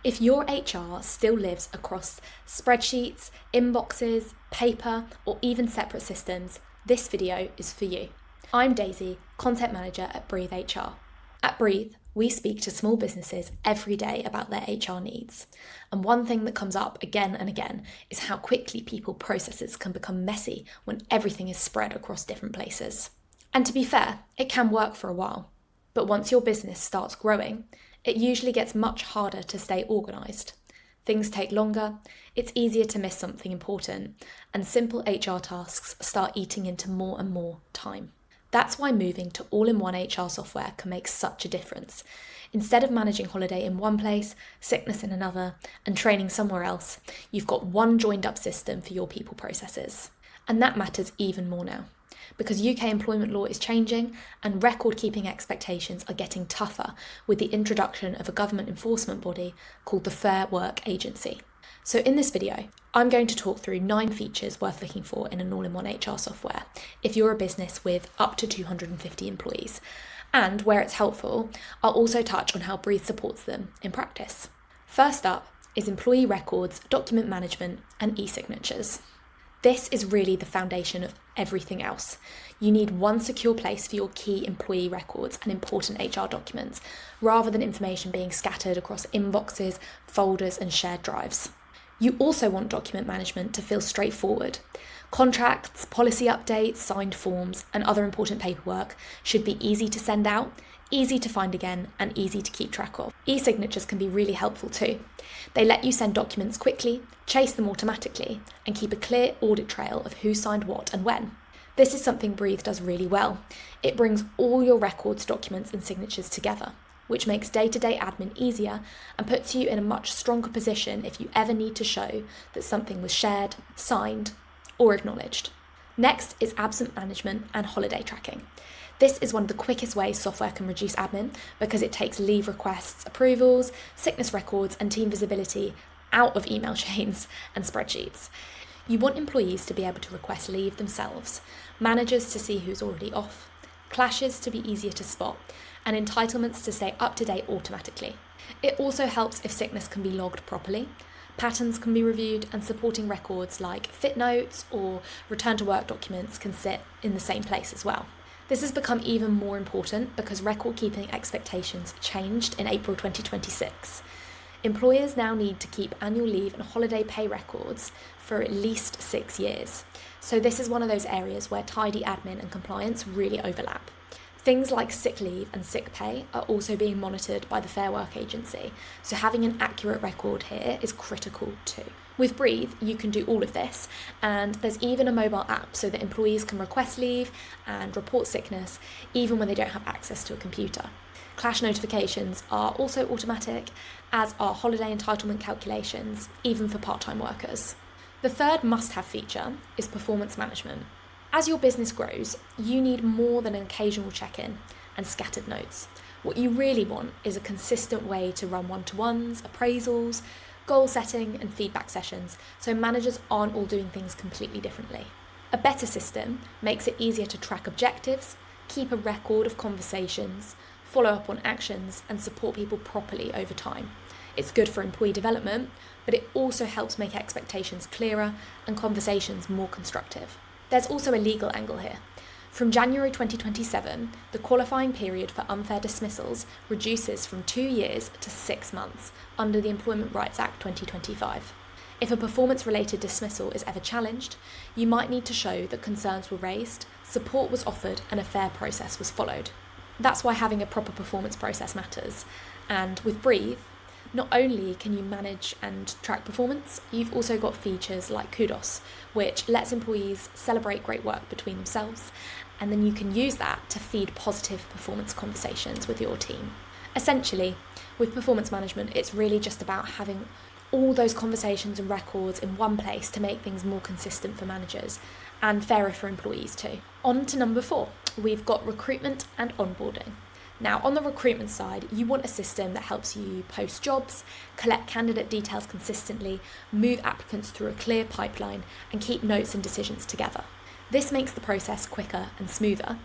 If your HR still lives across spreadsheets, inboxes, paper, or even separate systems, this video is for you. I'm Daisy, Content Manager at Breathe HR. At Breathe, we speak to small businesses every day about their HR needs. And one thing that comes up again and again is how quickly people processes can become messy when everything is spread across different places. And to be fair, it can work for a while. But once your business starts growing, it usually gets much harder to stay organised. Things take longer, it's easier to miss something important, and simple HR tasks start eating into more and more time. That's why moving to all-in-one HR software can make such a difference. Instead of managing holiday in one place, sickness in another, and training somewhere else, you've got one joined-up system for your people processes. And that matters even more now, because UK employment law is changing and record-keeping expectations are getting tougher with the introduction of a government enforcement body called the Fair Work Agency. So in this video, I'm going to talk through 9 features worth looking for in an all-in-one HR software if you're a business with up to 250 employees. And where it's helpful, I'll also touch on how Breathe supports them in practice. First up is employee records, document management, and e-signatures. This is really the foundation of everything else. You need one secure place for your key employee records and important HR documents, rather than information being scattered across inboxes, folders, and shared drives. You also want document management to feel straightforward. Contracts, policy updates, signed forms, and other important paperwork should be easy to send out, easy to find again, and easy to keep track of. E-signatures can be really helpful too. They let you send documents quickly, chase them automatically, and keep a clear audit trail of who signed what and when. This is something Breathe does really well. It brings all your records, documents, and signatures together, which makes day-to-day admin easier and puts you in a much stronger position if you ever need to show that something was shared, signed, or acknowledged. Next is absence management and holiday tracking. This is one of the quickest ways software can reduce admin because it takes leave requests, approvals, sickness records, and team visibility out of email chains and spreadsheets. You want employees to be able to request leave themselves, managers to see who's already off, clashes to be easier to spot, and entitlements to stay up to date automatically. It also helps if sickness can be logged properly, patterns can be reviewed, and supporting records like fit notes or return to work documents can sit in the same place as well. This has become even more important because record-keeping expectations changed in April 2026. Employers now need to keep annual leave and holiday pay records for at least 6 years. So this is one of those areas where tidy admin and compliance really overlap. Things like sick leave and sick pay are also being monitored by the Fair Work Agency, so having an accurate record here is critical too. With Breathe, you can do all of this, and there's even a mobile app so that employees can request leave and report sickness even when they don't have access to a computer. Clash notifications are also automatic, as are holiday entitlement calculations, even for part-time workers. The third must-have feature is performance management. As your business grows, you need more than an occasional check-in and scattered notes. What you really want is a consistent way to run one-to-ones, appraisals, goal setting, and feedback sessions, so managers aren't all doing things completely differently. A better system makes it easier to track objectives, keep a record of conversations, follow up on actions, and support people properly over time. It's good for employee development, but it also helps make expectations clearer and conversations more constructive. There's also a legal angle here. From January 2027, the qualifying period for unfair dismissals reduces from 2 years to 6 months under the Employment Rights Act 2025. If a performance-related dismissal is ever challenged, you might need to show that concerns were raised, support was offered, and a fair process was followed. That's why having a proper performance process matters. And with Breathe, not only can you manage and track performance, you've also got features like Kudos, which lets employees celebrate great work between themselves, and then you can use that to feed positive performance conversations with your team. Essentially, with performance management, it's really just about having all those conversations and records in one place to make things more consistent for managers and fairer for employees too. On to number 4, we've got recruitment and onboarding. Now, on the recruitment side, you want a system that helps you post jobs, collect candidate details consistently, move applicants through a clear pipeline, and keep notes and decisions together. This makes the process quicker and smoother,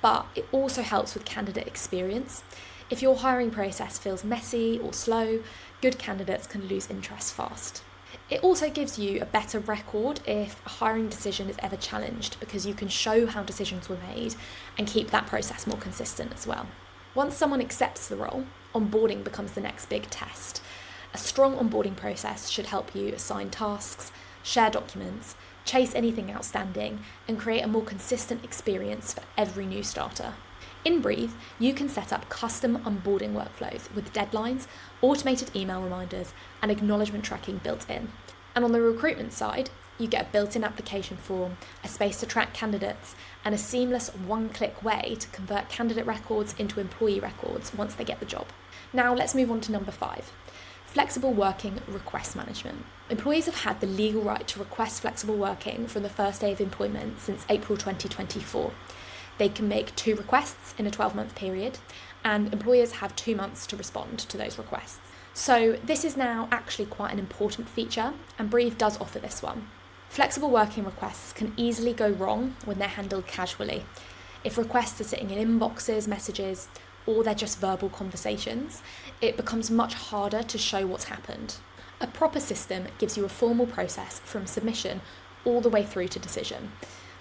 but it also helps with candidate experience. If your hiring process feels messy or slow, good candidates can lose interest fast. It also gives you a better record if a hiring decision is ever challenged, because you can show how decisions were made and keep that process more consistent as well. Once someone accepts the role, onboarding becomes the next big test. A strong onboarding process should help you assign tasks, share documents, chase anything outstanding, and create a more consistent experience for every new starter. In Breathe, you can set up custom onboarding workflows with deadlines, automated email reminders, and acknowledgement tracking built in. And on the recruitment side, you get a built-in application form, a space to track candidates, and a seamless one-click way to convert candidate records into employee records once they get the job. Now let's move on to number 5. Flexible working request management. Employees have had the legal right to request flexible working from the first day of employment since April 2024. They can make 2 requests in a 12-month period, and employers have 2 months to respond to those requests. So this is now actually quite an important feature, and Breathe does offer this one. Flexible working requests can easily go wrong when they're handled casually. If requests are sitting in inboxes, messages, or they're just verbal conversations, it becomes much harder to show what's happened. A proper system gives you a formal process from submission all the way through to decision.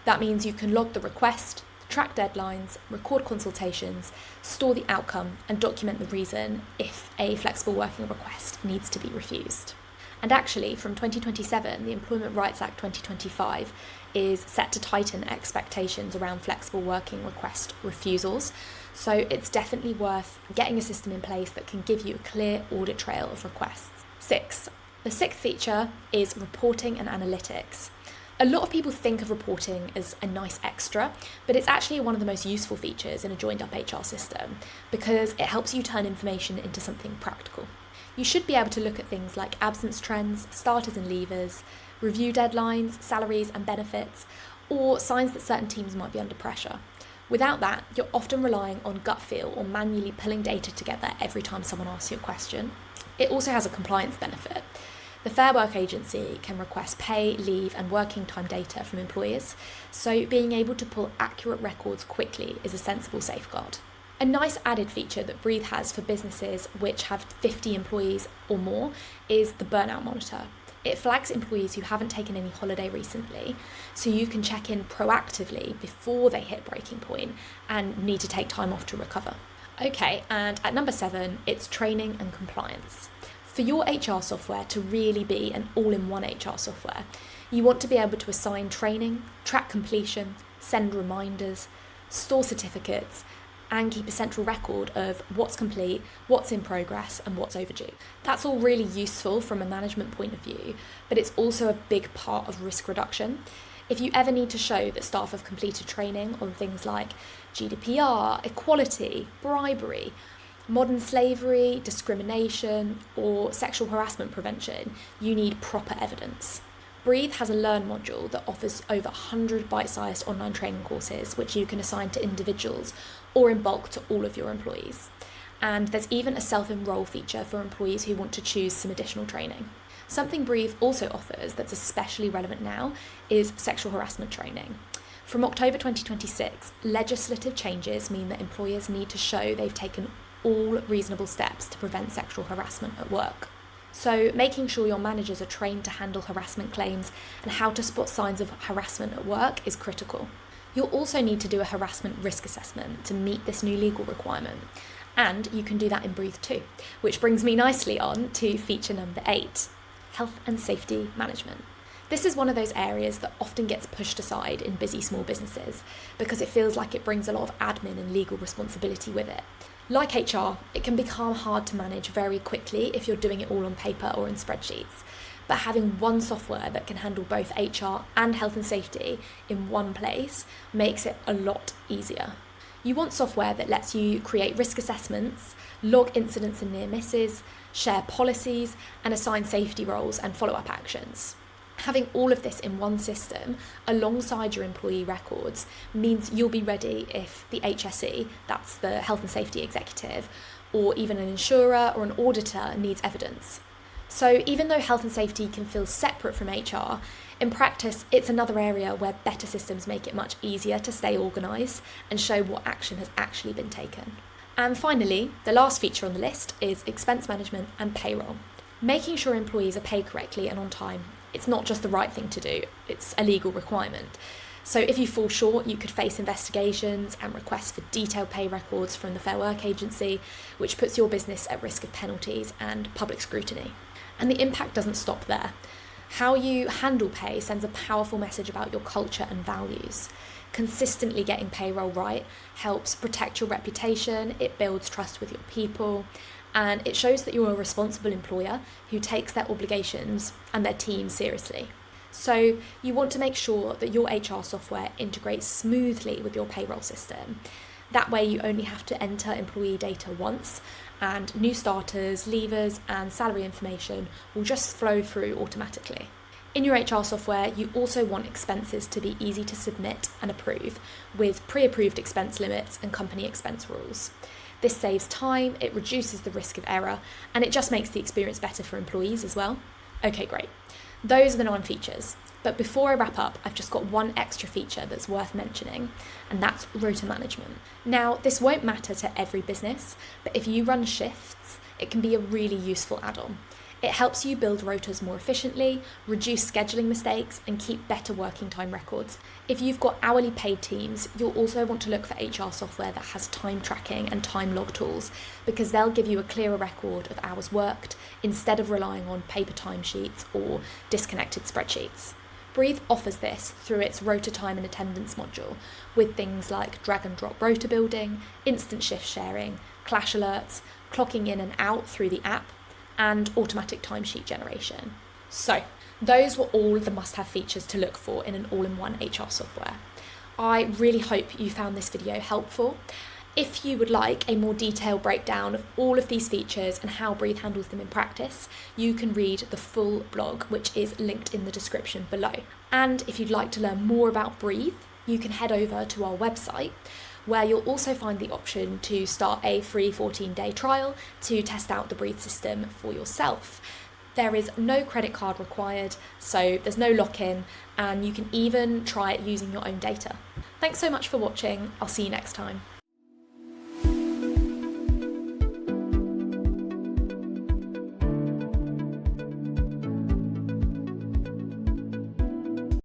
That means you can log the request, track deadlines, record consultations, store the outcome, and document the reason if a flexible working request needs to be refused. And actually, from 2027, the Employment Rights Act 2025 is set to tighten expectations around flexible working request refusals. So it's definitely worth getting a system in place that can give you a clear audit trail of requests. 6. The 6th feature is reporting and analytics. A lot of people think of reporting as a nice extra, but it's actually one of the most useful features in a joined-up HR system because it helps you turn information into something practical. You should be able to look at things like absence trends, starters and leavers, review deadlines, salaries and benefits, or signs that certain teams might be under pressure. Without that, you're often relying on gut feel or manually pulling data together every time someone asks you a question. It also has a compliance benefit. The Fair Work Agency can request pay, leave and working time data from employers, so being able to pull accurate records quickly is a sensible safeguard. A nice added feature that Breathe has for businesses which have 50 employees or more is the burnout monitor. It flags employees who haven't taken any holiday recently, so you can check in proactively before they hit breaking point and need to take time off to recover. Okay, and at number 7, it's training and compliance. For your HR software to really be an all-in-one HR software, you want to be able to assign training, track completion, send reminders, store certificates, and keep a central record of what's complete, what's in progress, and what's overdue. That's all really useful from a management point of view, but it's also a big part of risk reduction. If you ever need to show that staff have completed training on things like GDPR, equality, bribery, modern slavery, discrimination, or sexual harassment prevention, you need proper evidence. Breathe has a Learn module that offers over 100 bite-sized online training courses, which you can assign to individuals or in bulk to all of your employees. And there's even a self-enroll feature for employees who want to choose some additional training. Something Breathe also offers that's especially relevant now is sexual harassment training. From October 2026, legislative changes mean that employers need to show they've taken all reasonable steps to prevent sexual harassment at work. So making sure your managers are trained to handle harassment claims and how to spot signs of harassment at work is critical. You'll also need to do a harassment risk assessment to meet this new legal requirement. And you can do that in Breathe too, which brings me nicely on to feature number 8, health and safety management. This is one of those areas that often gets pushed aside in busy small businesses because it feels like it brings a lot of admin and legal responsibility with it. Like HR, it can become hard to manage very quickly if you're doing it all on paper or in spreadsheets. But having one software that can handle both HR and health and safety in one place makes it a lot easier. You want software that lets you create risk assessments, log incidents and near misses, share policies, and assign safety roles and follow-up actions. Having all of this in one system alongside your employee records means you'll be ready if the HSE, that's the health and safety executive, or even an insurer or an auditor needs evidence. So even though health and safety can feel separate from HR, in practice it's another area where better systems make it much easier to stay organised and show what action has actually been taken. And finally, the last feature on the list is expense management and payroll. Making sure employees are paid correctly and on time, it's not just the right thing to do, it's a legal requirement. So if you fall short, you could face investigations and requests for detailed pay records from the Fair Work Agency, which puts your business at risk of penalties and public scrutiny. And the impact doesn't stop there. How you handle pay sends a powerful message about your culture and values. Consistently getting payroll right helps protect your reputation, it builds trust with your people, and it shows that you're a responsible employer who takes their obligations and their team seriously. So you want to make sure that your HR software integrates smoothly with your payroll system. That way you only have to enter employee data once, and new starters, leavers and salary information will just flow through automatically. In your HR software, you also want expenses to be easy to submit and approve with pre-approved expense limits and company expense rules. This saves time, it reduces the risk of error, and it just makes the experience better for employees as well. Okay, great. Those are the 9 features. But before I wrap up, I've just got one extra feature that's worth mentioning, and that's rota management. Now, this won't matter to every business, but if you run shifts, it can be a really useful add-on. It helps you build rotas more efficiently, reduce scheduling mistakes, and keep better working time records. If you've got hourly paid teams, you'll also want to look for HR software that has time tracking and time log tools, because they'll give you a clearer record of hours worked instead of relying on paper timesheets or disconnected spreadsheets. Breathe offers this through its rota time and attendance module, with things like drag and drop rota building, instant shift sharing, clash alerts, clocking in and out through the app, and automatic timesheet generation. So, those were all the must-have features to look for in an all-in-one HR software. I really hope you found this video helpful. If you would like a more detailed breakdown of all of these features and how Breathe handles them in practice, you can read the full blog, which is linked in the description below. And if you'd like to learn more about Breathe, you can head over to our website, where you'll also find the option to start a free 14-day trial to test out the Breathe system for yourself. There is no credit card required, so there's no lock-in, and you can even try it using your own data. Thanks so much for watching. I'll see you next time.